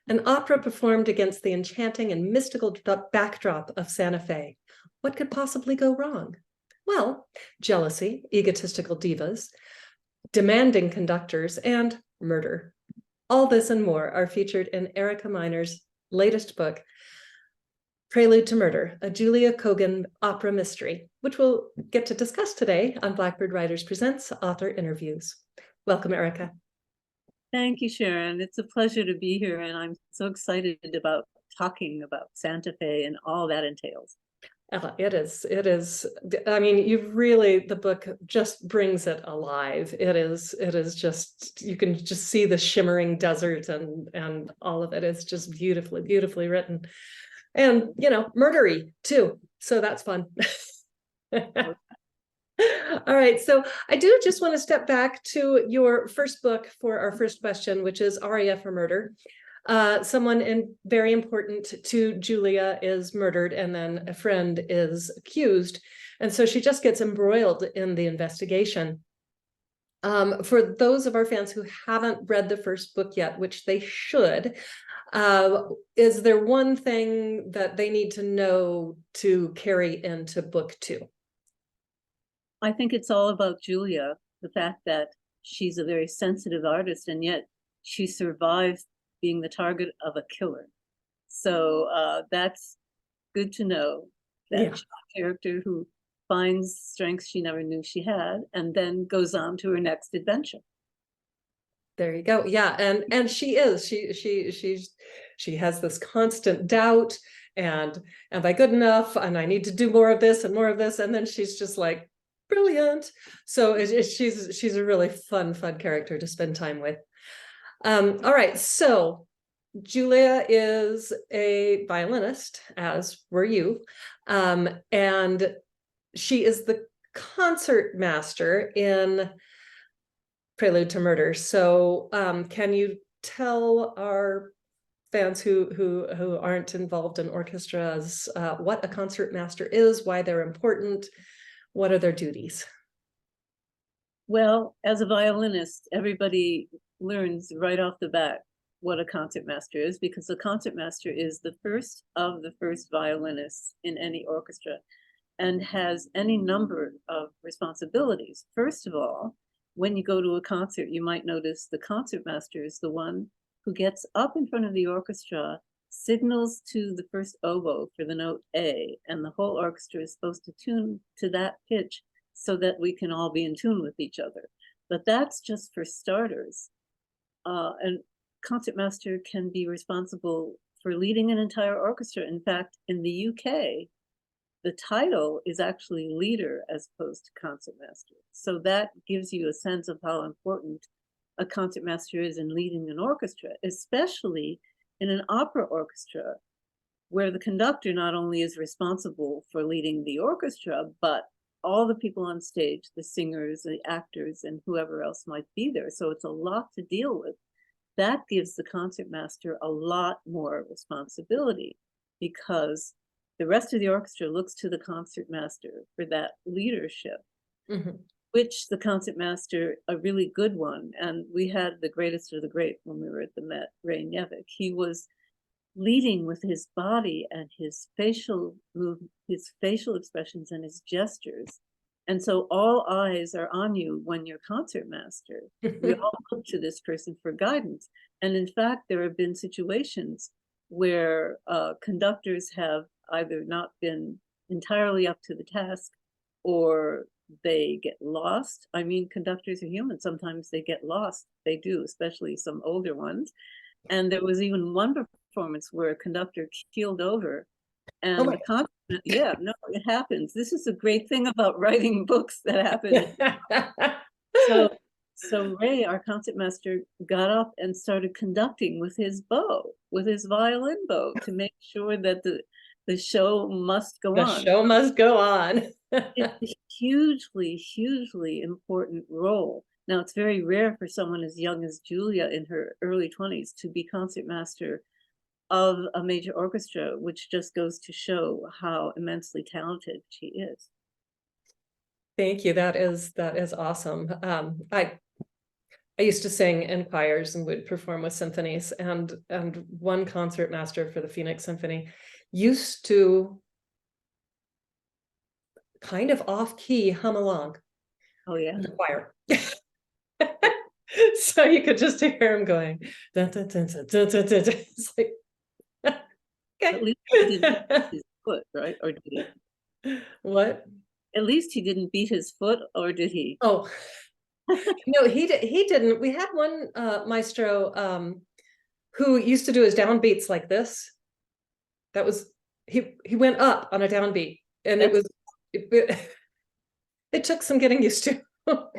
An opera performed against the enchanting and mystical backdrop of Santa Fe. What could possibly go wrong? Well, jealousy, egotistical divas, demanding conductors, and murder. All this and more are featured in Erica Miner's latest book, Prelude to Murder, a Julia Kogan opera mystery, which we'll get to discuss today on Blackbird Writers Presents Author Interviews. Welcome, Erica. Thank you, Sharon. It's a pleasure to be here, and I'm so excited about talking about Santa Fe and all that entails. It is. I mean, the book just brings it alive. It is just, you can just see the shimmering desert and all of it is just beautifully written. And, murdery too. So that's fun. All right, so I do just want to step back to your first book for our first question, which is ARIA for Murder. Someone very important to Julia is murdered, and then a friend is accused. And so she just gets embroiled in the investigation. For those of our fans who haven't read the first book yet, which they should, is there one thing that they need to know to carry into book 2? I think it's all about Julia, the fact that she's a very sensitive artist, and yet she survives being the target of a killer. So that's good to know, that she's a character who finds strengths she never knew she had, and then goes on to her next adventure. There you go. Yeah, and she has this constant doubt, and am I good enough? And I need to do more of this and more of this, and then she's just like, brilliant. So she's a really fun character to spend time with. All right, so Julia is a violinist, as were you, and she is the concert master in Prelude to Murder. So can you tell our fans who aren't involved in orchestras what a concert master is, why they're important? What are their duties? Well, as a violinist, everybody learns right off the bat what a concertmaster is, because the concertmaster is the first of the first violinists in any orchestra and has any number of responsibilities. First of all, when you go to a concert, you might notice the concertmaster is the one who gets up in front of the orchestra, signals to the first oboe for the note A, and the whole orchestra is supposed to tune to that pitch so that we can all be in tune with each other. But that's just for starters. And concertmaster can be responsible for leading an entire orchestra. In fact, in the UK, the title is actually leader as opposed to concertmaster. So that gives you a sense of how important a concertmaster is in leading an orchestra, especially in an opera orchestra, where the conductor not only is responsible for leading the orchestra, but all the people on stage, the singers, the actors, and whoever else might be there. So it's a lot to deal with. That gives the concertmaster a lot more responsibility, because the rest of the orchestra looks to the concertmaster for that leadership, which the concertmaster, a really good one, and we had the greatest of the great when we were at the Met, Ray Nevik. He was leading with his body and his facial expressions and his gestures. And so all eyes are on you when you're concertmaster. We all look to this person for guidance. And in fact, there have been situations where conductors have either not been entirely up to the task, or they get lost. I mean, conductors are human. Sometimes they get lost. They do, especially some older ones. And there was even one performance where a conductor keeled over, and the concert, it happens. This is a great thing about writing books that happen. So Ray, our concertmaster, got up and started conducting with his bow, with his violin bow, to make sure that the show must go on. The show must go on. It's a hugely important role. Now, it's very rare for someone as young as Julia in her early 20s to be concertmaster of a major orchestra, which just goes to show how immensely talented she is. Thank you. That is awesome. I used to sing in choirs and would perform with symphonies, and one concertmaster for the Phoenix Symphony used to kind of off-key hum along Oh, yeah. in the choir. So you could just hear him going, dun, dun, dun, dun, dun, dun, dun, dun. It's like, At least he didn't beat his foot, right? Or did he? what? At least he didn't beat his foot, or did he? Oh, no, he didn't. We had one maestro who used to do his downbeats like this. That was, he went up on a downbeat, and it was, it took some getting used to. Wow.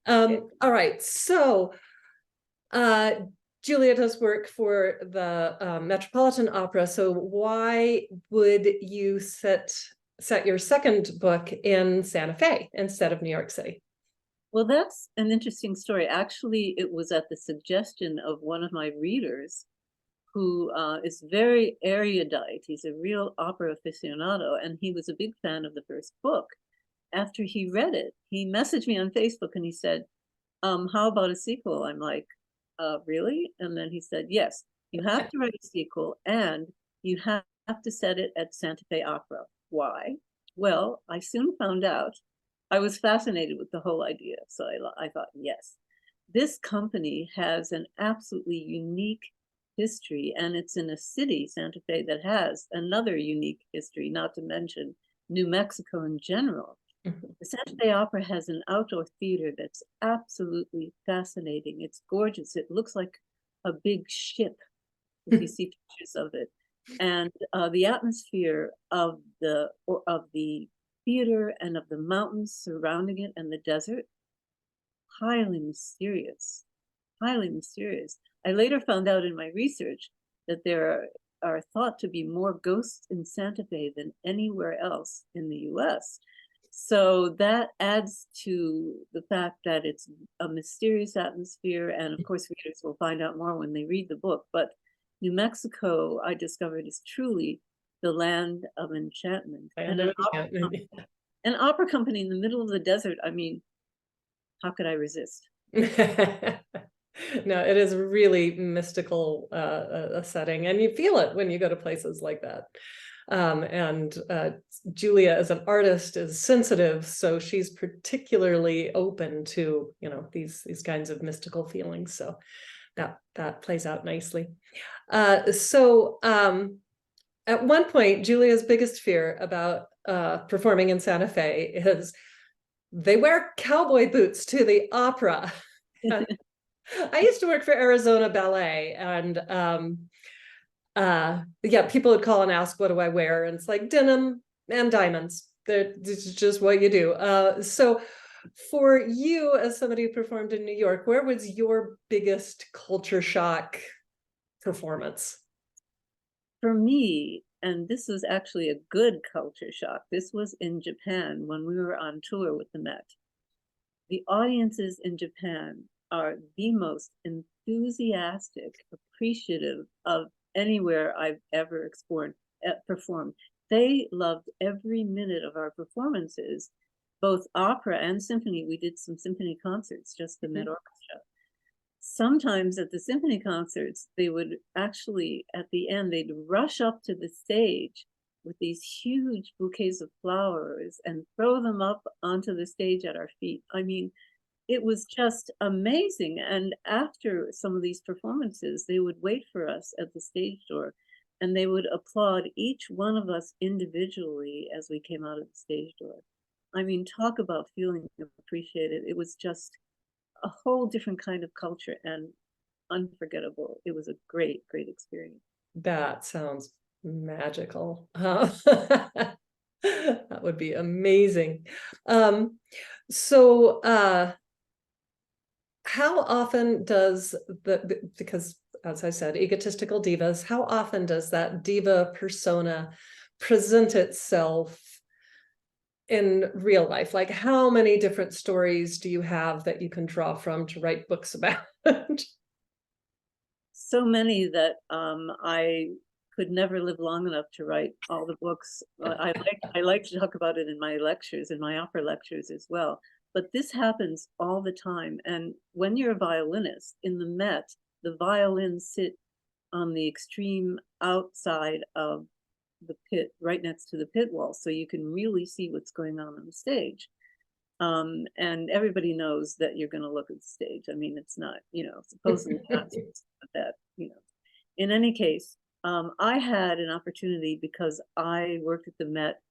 Okay. All right, so Julia does work for the Metropolitan Opera. So why would you set your second book in Santa Fe instead of New York City? Well, that's an interesting story. Actually, it was at the suggestion of one of my readers who is very erudite. He's a real opera aficionado, and he was a big fan of the first book. After he read it, he messaged me on Facebook and he said, how about a sequel? I'm like, really? And then he said, yes, you have to write a sequel, and you have to set it at Santa Fe Opera. Why? Well, I soon found out. I was fascinated with the whole idea. So I thought, yes, this company has an absolutely unique history, and it's in a city, Santa Fe, that has another unique history, not to mention New Mexico in general. The Santa Fe Opera has an outdoor theater that's absolutely fascinating. It's gorgeous. It looks like a big ship if you see pictures of it. And the atmosphere of the theater and of the mountains surrounding it and the desert, highly mysterious, highly mysterious. I later found out in my research that there are thought to be more ghosts in Santa Fe than anywhere else in the US. So that adds to the fact that it's a mysterious atmosphere. And of course, readers will find out more when they read the book. But New Mexico, I discovered, is truly the land of enchantment. And an opera company in the middle of the desert, I mean, how could I resist? No, it is really mystical a setting, and you feel it when you go to places like that. And Julia, as an artist, is sensitive, so she's particularly open to, you know, these kinds of mystical feelings. So that plays out nicely. So at one point, Julia's biggest fear about performing in Santa Fe is they wear cowboy boots to the opera. I used to work for Arizona Ballet, and yeah, people would call and ask, what do I wear? And it's like denim and diamonds. This is just what you do. So for you, as somebody who performed in New York, where was your biggest culture shock performance? For me, and this was actually a good culture shock, this was in Japan when we were on tour with the Met. The audiences in Japan are the most enthusiastic, appreciative of anywhere I've ever performed. They loved every minute of our performances, both opera and symphony. We did some symphony concerts, just the Met Orchestra. Sometimes at the symphony concerts, they would actually, at the end, they'd rush up to the stage with these huge bouquets of flowers and throw them up onto the stage at our feet. I mean, it was just amazing. And after some of these performances, they would wait for us at the stage door, and they would applaud each one of us individually as we came out of the stage door. I mean, talk about feeling appreciated. It was just a whole different kind of culture and unforgettable. It was a great, great experience. That sounds magical. That would be amazing. So how often does because as I said, egotistical divas, how often does that diva persona present itself in real life? Like, how many different stories do you have that you can draw from to write books about? So many that I could never live long enough to write all the books. I like to talk about it in my lectures, in my opera lectures as well. but this happens all the time. And when you're a violinist in the Met, the violins sit on the extreme outside of the pit, right next to the pit wall, so you can really see what's going on the stage. And everybody knows that you're going to look at the stage. I mean, it's not, supposedly not that, In any case, I had an opportunity because I worked at the Met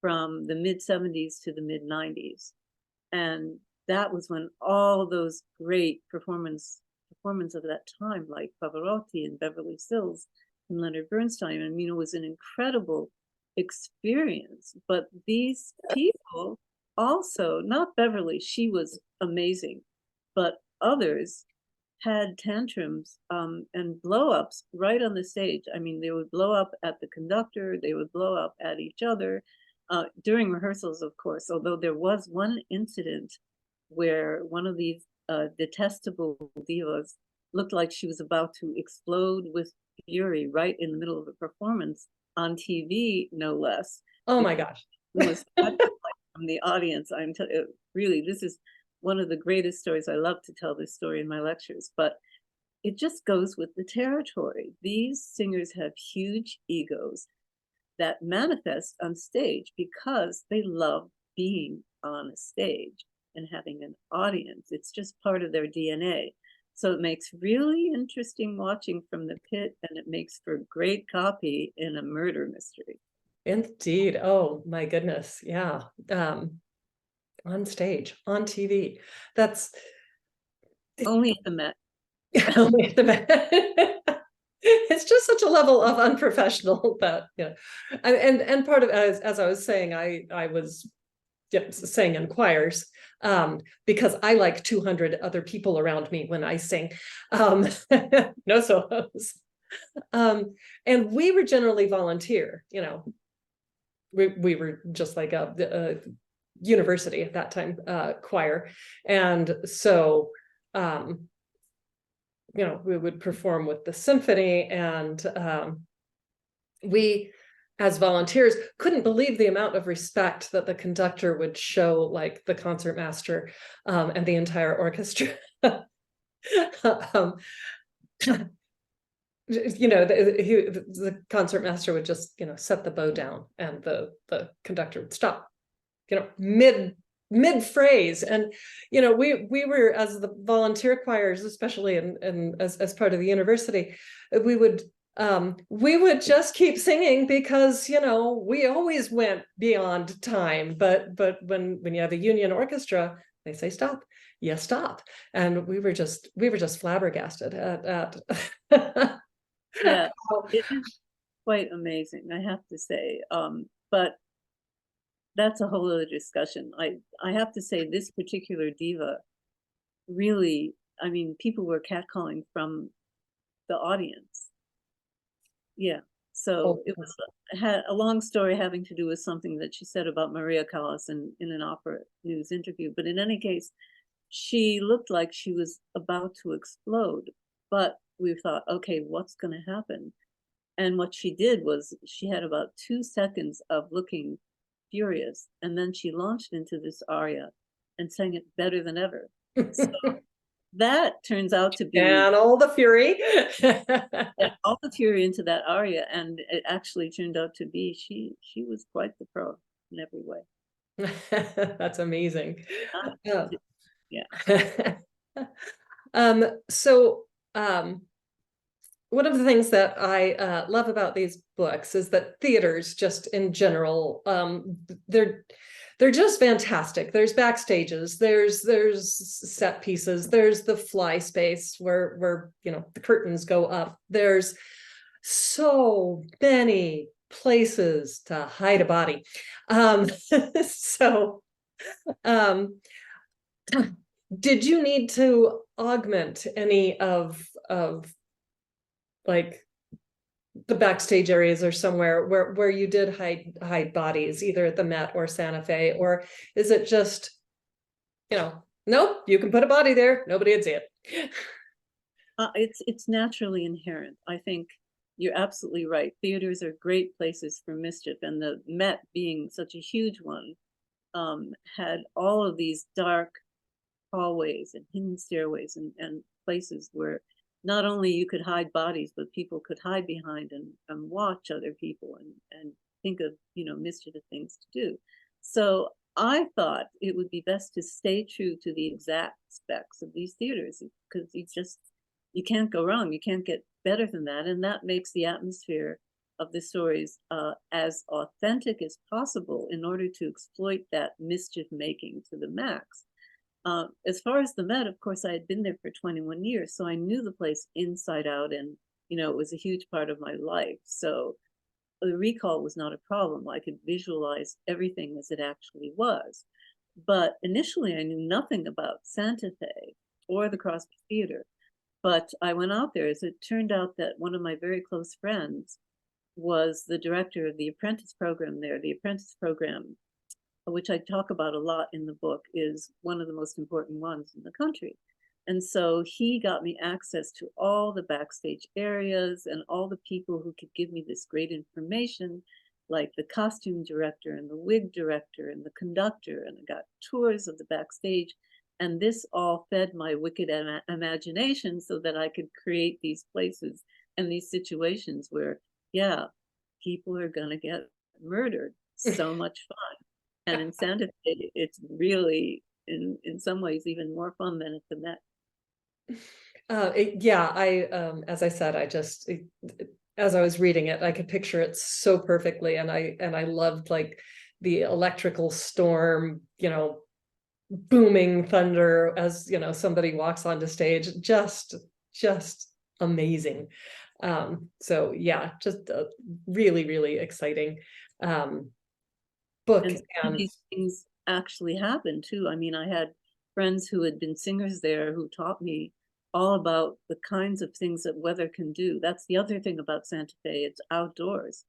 from the mid-70s to the mid-90s. And that was when all those great performance of that time, like Pavarotti and Beverly Sills and Leonard Bernstein, I mean, it was an incredible experience. But these people also, not Beverly, she was amazing, but others had tantrums and blow-ups right on the stage. I mean, they would blow up at the conductor, they would blow up at each other during rehearsals, of course, although there was one incident where one of these detestable divas looked like she was about to explode with fury right in the middle of a performance on TV, no less. Oh my gosh. It was from the audience. Really, this is one of the greatest stories. I love to tell this story in my lectures, but it just goes with the territory. These singers have huge egos that manifest on stage because they love being on a stage and having an audience. It's just part of their DNA. So it makes really interesting watching from the pit, and it makes for great copy in a murder mystery. Indeed. Oh my goodness. Yeah. On stage, on TV. That's only at the Met. Only at the Met. It's just such a level of unprofessional that, and part of, as I was saying, I was saying in choirs because I like 200 other people around me when I sing. No solos. And we were generally volunteer, we were just like a university at that time, choir. And so, we would perform with the symphony, and we, as volunteers, couldn't believe the amount of respect that the conductor would show, like the concertmaster and the entire orchestra. The concertmaster would just, set the bow down, and the conductor would stop, mid phrase. And we were, as the volunteer choirs, especially as part of the university, we would just keep singing because we always went beyond time. But when you have a union orchestra, they say stop. Yes, stop. And we were just flabbergasted at yeah, it is quite amazing, I have to say. But that's a whole other discussion. I have to say, this particular diva, really, I mean, people were catcalling from the audience. Yeah, so it had a long story having to do with something that she said about Maria Callas in an opera news interview. But in any case, she looked like she was about to explode. But we thought, okay, what's going to happen? And what she did was she had about 2 seconds of looking furious, and then she launched into this aria and sang it better than ever. So that turns out to be, and all the fury all the fury into that aria, and it actually turned out to be she was quite the pro in every way. That's amazing. Yeah. So one of the things that I love about these books is that theaters, just in general, they're just fantastic. There's backstages, there's set pieces, there's the fly space where the curtains go up. There's so many places to hide a body. So did you need to augment any of like the backstage areas or somewhere where you did hide bodies, either at the Met or Santa Fe? Or is it just, nope, you can put a body there, nobody would see it? It's naturally inherent. I think you're absolutely right. Theaters are great places for mischief, and the Met being such a huge one, had all of these dark hallways and hidden stairways and places where not only you could hide bodies, but people could hide behind and watch other people and think of, you know, mischievous things to do. So I thought it would be best to stay true to the exact specs of these theaters, because you can't go wrong. You can't get better than that. And that makes the atmosphere of the stories as authentic as possible in order to exploit that mischief making to the max. As far as the Met, of course, I had been there for 21 years, so I knew the place inside out, and, you know, it was a huge part of my life. So the recall was not a problem. I could visualize everything as it actually was. But initially, I knew nothing about Santa Fe or the Crosby Theater. But I went out there, as it turned out that one of my very close friends was the director of the apprentice program there. The apprentice program, which I talk about a lot in the book, is one of the most important ones in the country. And so he got me access to all the backstage areas and all the people who could give me this great information, like the costume director and the wig director and the conductor, and I got tours of the backstage. And this all fed my wicked imagination so that I could create these places and these situations where, yeah, people are gonna get murdered. So much fun. And in Santa Fe, it's really, in some ways, even more fun than at the Met. Yeah, as I said, as I was reading it, I could picture it so perfectly, and I loved like the electrical storm, you know, booming thunder as, you know, somebody walks onto stage. Just amazing. So yeah, just really, really exciting book. And some of these things actually happened too. I mean, I had friends who had been singers there who taught me all about the kinds of things that weather can do. That's the other thing about Santa Fe, it's outdoors.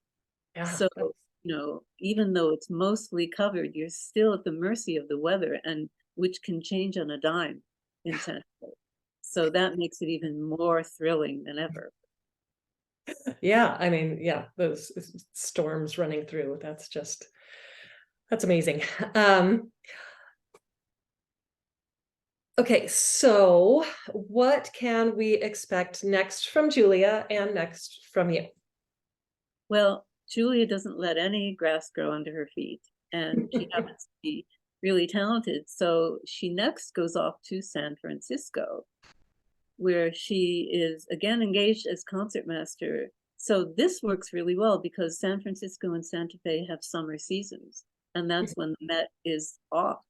Yeah. So, you know, even though it's mostly covered, you're still at the mercy of the weather, and which can change on a dime in Santa Fe. So that makes it even more thrilling than ever. Yeah, I mean, yeah, those storms running through, that's amazing. Okay, so what can we expect next from Julia and next from you? Well, Julia doesn't let any grass grow under her feet, and she happens to be really talented. So she next goes off to San Francisco, where she is again engaged as concertmaster. So this works really well because San Francisco and Santa Fe have summer seasons, and that's when the Met is off.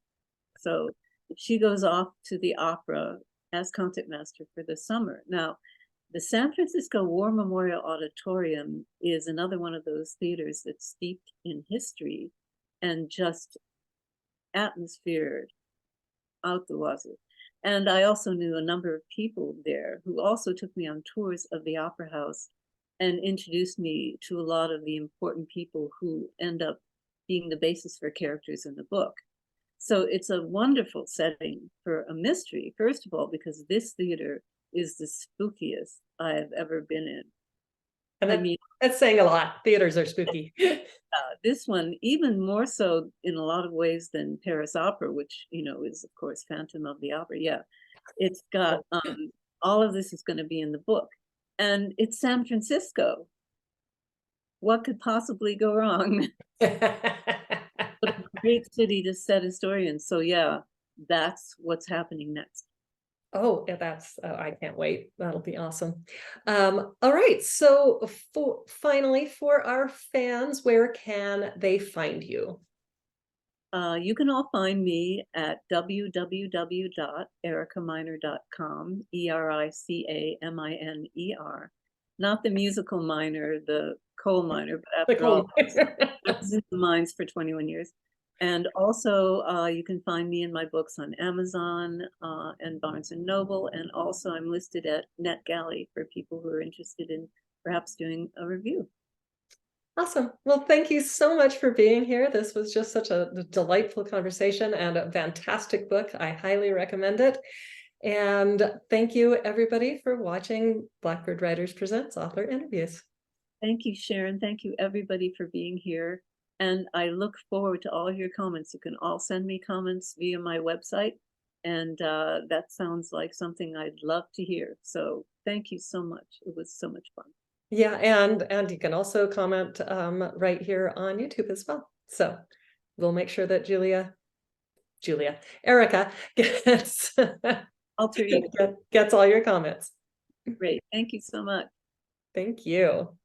So she goes off to the opera as concertmaster for the summer. Now, the San Francisco War Memorial Auditorium is another one of those theaters that's steeped in history and just atmosphere out the wazoo. And I also knew a number of people there who also took me on tours of the Opera House and introduced me to a lot of the important people who end up being the basis for characters in the book. So it's a wonderful setting for a mystery, first of all, because this theater is the spookiest I have ever been in. And I mean, that's saying a lot. Theaters are spooky. This one, even more so in a lot of ways than Paris Opera, which, you know, is of course Phantom of the Opera. Yeah, it's got all of this is going to be in the book, and it's San Francisco. What could possibly go wrong? What a great city to set a story in. So yeah, that's what's happening next. Oh, that's I can't wait. That'll be awesome. All right. So finally, for our fans, where can they find you? You can all find me at www.ericaminer.com, ERICAMINER. Not the musical miner, the coal miner, but after all, I was in the mines for 21 years. And also, you can find me in my books on Amazon and Barnes & Noble. And also, I'm listed at NetGalley for people who are interested in perhaps doing a review. Awesome. Well, thank you so much for being here. This was just such a delightful conversation and a fantastic book. I highly recommend it. And thank you, everybody, for watching Blackbird Writers Presents Author Interviews. Thank you, Sharon. Thank you, everybody, for being here. And I look forward to all of your comments. You can all send me comments via my website. And that sounds like something I'd love to hear. So thank you so much. It was so much fun. Yeah, and you can also comment right here on YouTube as well. So we'll make sure that Erica gets Alter ego. gets all your comments. Great. Thank you so much. Thank you.